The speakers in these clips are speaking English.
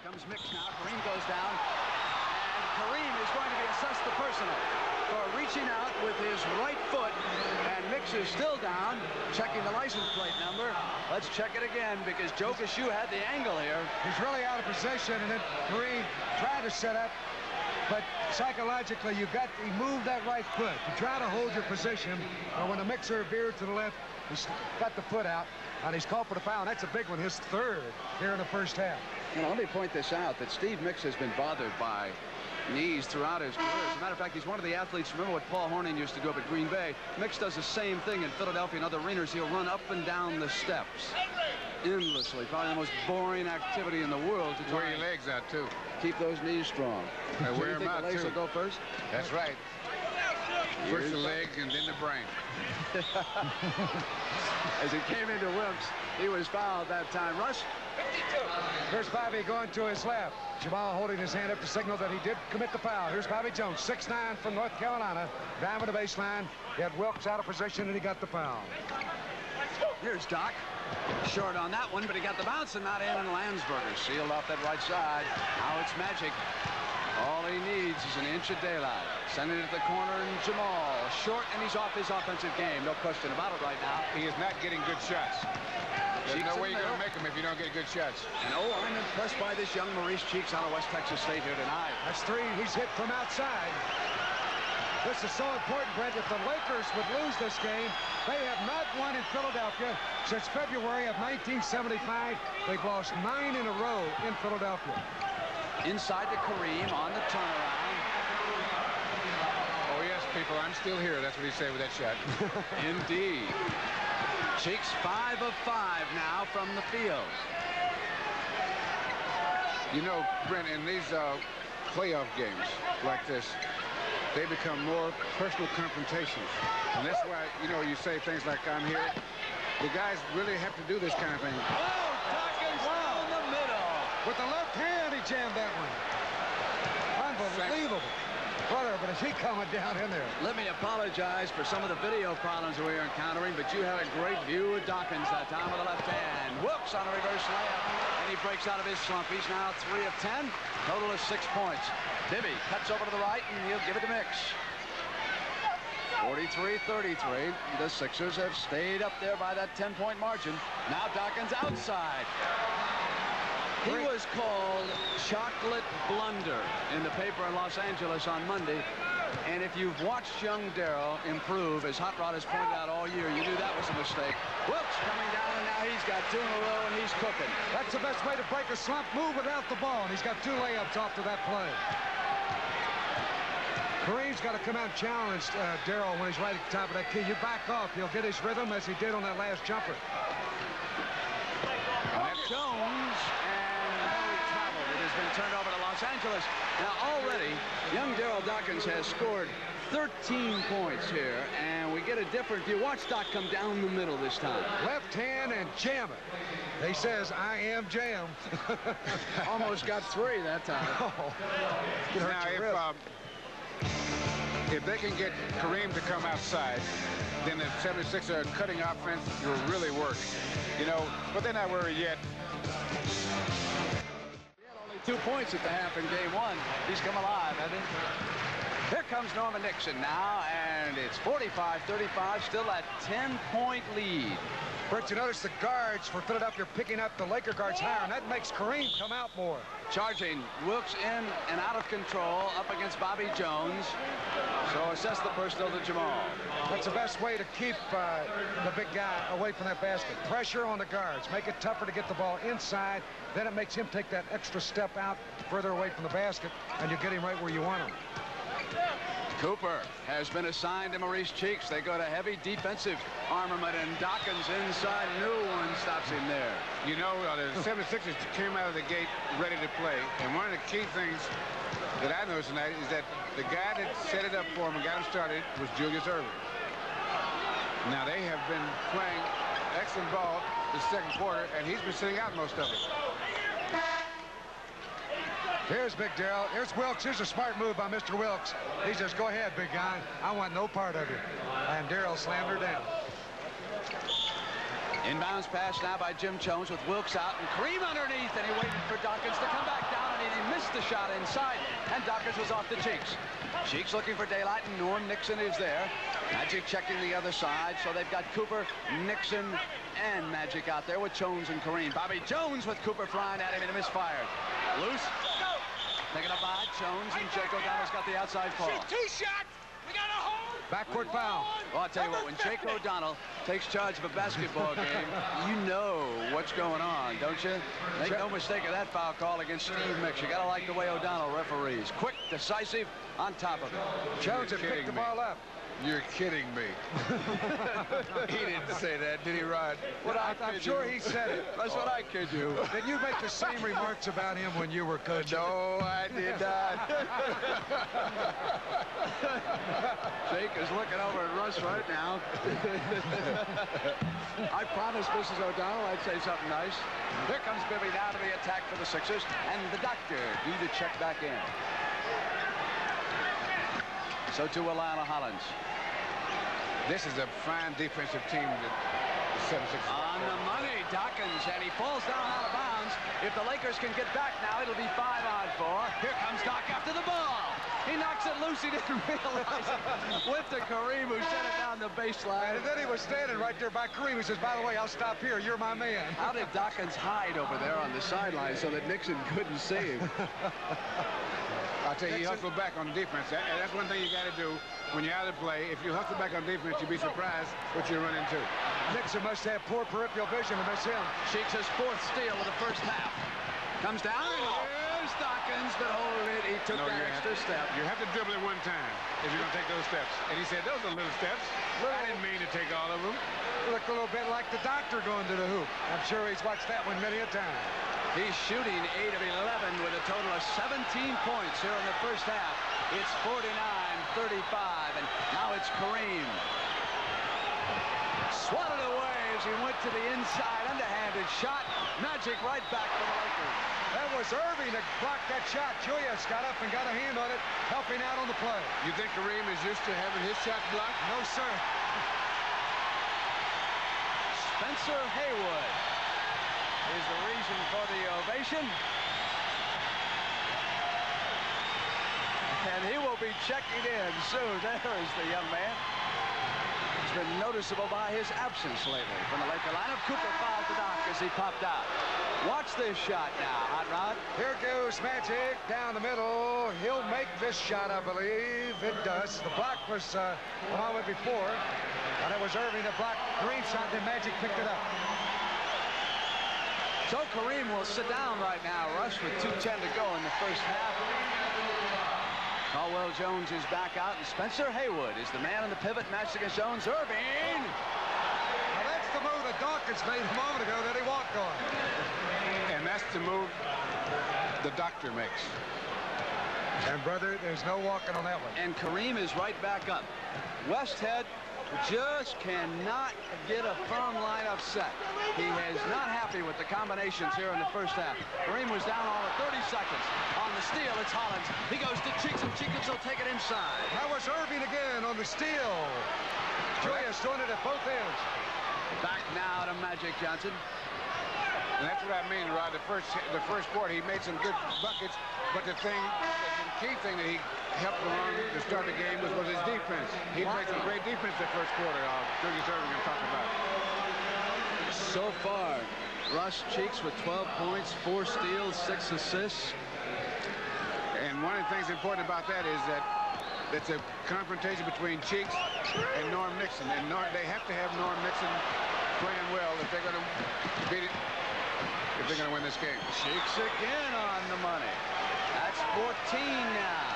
comes Mix now. Kareem goes down. And Kareem is going to be assessed the personal for reaching out with his right foot. And Mix is still down, checking the license plate number. Let's check it again because Joe Cashew had the angle here. He's really out of position, and then Kareem tried to set up. But psychologically, he moved that right foot. You try to hold your position. When the Mixer veered to the left, he's got the foot out, and he's called for the foul. And that's a big one, his third here in the first half. And let me point this out, that Steve Mix has been bothered by knees throughout his career. As a matter of fact, he's one of the athletes. Remember what Paul Hornung used to do up at Green Bay? Mix does the same thing in Philadelphia and other arenas. He'll run up and down the steps endlessly. Probably the most boring activity in the world to try. Wear your legs out, too. Keep those knees strong. I wear them out, the legs too. will go first? That's right. First the leg and then the brain. As he came into Wilkes, he was fouled that time. Russ? Here's Bobby going to his left. Jamal holding his hand up to signal that he did commit the foul. Here's Bobby Jones, 6'9" from North Carolina, driving the baseline. He had Wilkes out of position, and he got the foul. Here's Doc. Short on that one, but he got the bounce and not in, and Landsberger sealed off that right side. Now it's magic. All he needs is an inch of daylight. Sending it to the corner, and Jamal short, and he's off his offensive game. No question about it right now. He is not getting good shots. There's no way you're going to make them if you don't get good shots. And I'm impressed by this young Maurice Cheeks out of West Texas State here tonight. That's three. He's hit from outside. This is so important, Brent. If the Lakers would lose this game, they have not won in Philadelphia since February of 1975. They've lost 9 in a row in Philadelphia. Inside to Kareem on the turnaround. Oh, yes, people, I'm still here. That's what he said with that shot. Indeed. Cheeks 5 of 5 now from the field. You know, Brent, in these playoff games like this, they become more personal confrontations. And that's why, you know, you say things like, I'm here. The guys really have to do this kind of thing. Oh, Dawkins in the middle. With the left hand, he jammed that one. Unbelievable. Brother, but is he coming down in there? Let me apologize for some of the video problems we are encountering, but you had a great view of Dawkins that time with the left hand. Whoops on a reverse layup, and he breaks out of his slump. He's now 3 of 10, total of 6 points. Bibby cuts over to the right, and he'll give it to Mix. 43-33. The Sixers have stayed up there by that 10-point margin. Now Dawkins outside. He was called chocolate blunder in the paper in Los Angeles on Monday. And if you've watched young Darryl improve, as Hot Rod has pointed out all year, you knew that was a mistake. Whoops, coming down, and now he's got 2 in a row, and he's cooking. That's the best way to break a slump, move without the ball. And he's got 2 layups off to that play. Kareem's got to come out and challenge Darryl when he's right at the top of that key. You back off, he'll get his rhythm as he did on that last jumper. Jones, and Henry traveled. It has been turned over to Los Angeles. Now already, young Darryl Dawkins has scored 13 points here, and we get a different view. Watch Doc come down the middle this time. Left hand and jam it. He says, I am jam. Almost got 3 that time. Now, if they can get Kareem to come outside, then the 76er cutting offense will really work. You know, but they're not worried yet. He had only 2 points at the half in game 1. He's come alive, hasn't he? Here comes Norman Nixon now, and it's 45-35, still that 10-point lead. Bert, you notice the guards for Philadelphia picking up the Laker guards higher, and that makes Kareem come out more. Charging, Wilkes in and out of control, up against Bobby Jones. So assess the personal to Jamal. That's the best way to keep the big guy away from that basket. Pressure on the guards. Make it tougher to get the ball inside. Then it makes him take that extra step out further away from the basket, and you get him right where you want him. Cooper has been assigned to Maurice Cheeks. They go to heavy defensive armament, and Dawkins inside. No one stops him there. You know, the 76ers came out of the gate ready to play, and one of the key things that I noticed tonight is that the guy that set it up for him and got him started was Julius Erving. Now, they have been playing excellent ball the second quarter, and he's been sitting out most of it. Here's Big Darryl. Here's Wilkes. Here's a smart move by Mr. Wilkes. He says, go ahead, big guy. I want no part of you. And Darryl slammed her down. Inbounds pass now by Jim Jones with Wilkes out, and Kareem underneath, and he waited for Dawkins to come back down. the shot inside, and Dawkins was off the Cheeks. Cheeks looking for daylight, and Norm Nixon is there. Magic checking the other side, so they've got Cooper, Nixon, and Magic out there with Jones and Kareem. Bobby Jones with Cooper flying at him and misfired. Loose. Taken up by Jones, and Jake O'Donnell's got the outside call. Two shots. We got a hold. Backcourt foul. Well, I'll tell you what, when Jake O'Donnell takes charge of a basketball game, you know what's going on, don't you? Make no mistake of that foul call against Steve Mix. You got to like the way O'Donnell referees. Quick, decisive, on top of it. Jones had picked the ball up. You're kidding me. He didn't say that, did he, Rod? Well, I'm sure he said it. That's what I kid you. Did you make the same remarks about him when you were coaching? No, I did not. Jake is looking over at Russ right now. I promised Mrs. O'Donnell I'd say something nice. Here comes Bibby now to the attack for the Sixers, and the doctor due to check back in. So to Alana Hollins. This is a fine defensive team that the 76ers. On the money, Dawkins, and he falls down out of bounds. If the Lakers can get back now, it'll be 5-on-4. Here comes Doc after the ball. He knocks it loose. He didn't realize it. With to Kareem, who sent it down the baseline. And then he was standing right there by Kareem. He says, by the way, I'll stop here. You're my man. How did Dawkins hide over there on the sideline so that Nixon couldn't see him? I'll tell you, he hustled back on defense. And that's one thing you got to do when you're out of play. If you hustle back on defense, you'll be surprised what you run into. Nixon must have poor peripheral vision to miss him. Cheeks his fourth steal of the first half. Comes down, and here's Dawkins that hold it. He took that extra step. You have to dribble it one time if you're going to take those steps. And he said, those are little steps. I didn't mean to take all of them. Looked a little bit like the doctor going to the hoop. I'm sure he's watched that one many a time. He's shooting 8 of 11 with a total of 17 points here in the first half. It's 49-35, and now it's Kareem. Swatted away as he went to the inside, underhanded shot. Magic right back for the Lakers. That was Erving that blocked that shot. Julius got up and got a hand on it, helping out on the play. You think Kareem is used to having his shots blocked? No, sir. Spencer Haywood is the reason for the ovation. And he will be checking in soon. There is the young man. He's been noticeable by his absence lately from the Laker lineup. Cooper fouled the Doc as he popped out. Watch this shot now, Hot Rod. Here goes Magic down the middle. He'll make this shot, I believe. It does. The block was a moment before. And it was Erving that blocked Kareem's shot, then Magic picked it up. So Kareem will sit down right now, Russ, with 2:10 to go in the first half. Caldwell Jones is back out, and Spencer Haywood is the man on the pivot, matched against Jones. Erving! Now that's the move that Dawkins made a moment ago that he walked on. And that's the move the doctor makes. And, brother, there's no walking on that one. And Kareem is right back up. Westhead just cannot get a firm lineup set. He is not happy with the combinations here in the first half. Kareem was down all of 30 seconds. On the steal, it's Hollins. He goes to Cheeks, and Cheeks will take it inside. That was Erving again on the steal. Julius doing it at both ends. Back now to Magic Johnson. And that's what I mean, Rod. The first quarter, he made some good buckets, but the key thing that he helped along to start the game was his defense. He played some great defense the first quarter. Julius Erving can talk about. So far, Russ Cheeks with 12 points, 4 steals, 6 assists. And one of the things important about that is that it's a confrontation between Cheeks and Norm Nixon. And they have to have Norm Nixon playing well if they're going to beat it, if they're going to win this game. Cheeks again on the money. That's 14 now.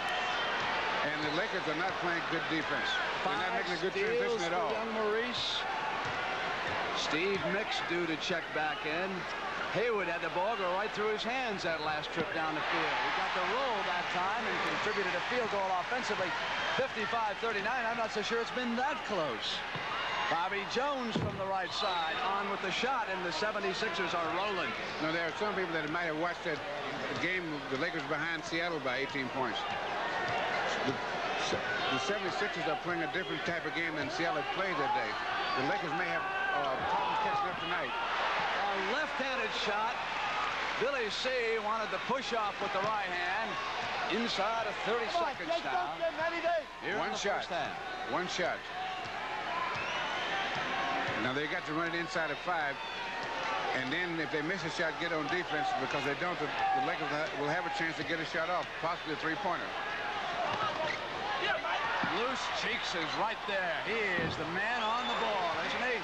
And the Lakers are not playing good defense. They're not making a good transition at all. Young Maurice. Steve Mix due to check back in. Haywood had the ball go right through his hands that last trip down the field. He got the roll that time and contributed a field goal offensively. 55-39. I'm not so sure it's been that close. Bobby Jones from the right side on with the shot, and the 76ers are rolling. No, there are some people that might have watched that game, the Lakers behind Seattle by 18 points. The 76ers are playing a different type of game than Seattle played that day. The Lakers may have problems catching up tonight. A left-handed shot. Billy C. wanted the push-off with the right hand. Inside of 30 seconds now. One shot. One shot. Now they got to run it inside of 5. And then if they miss a shot, get on defense. Because they don't, the Lakers will have a chance to get a shot off, possibly a three-pointer. Loose Cheeks is right there. He is the man on the ball, isn't he?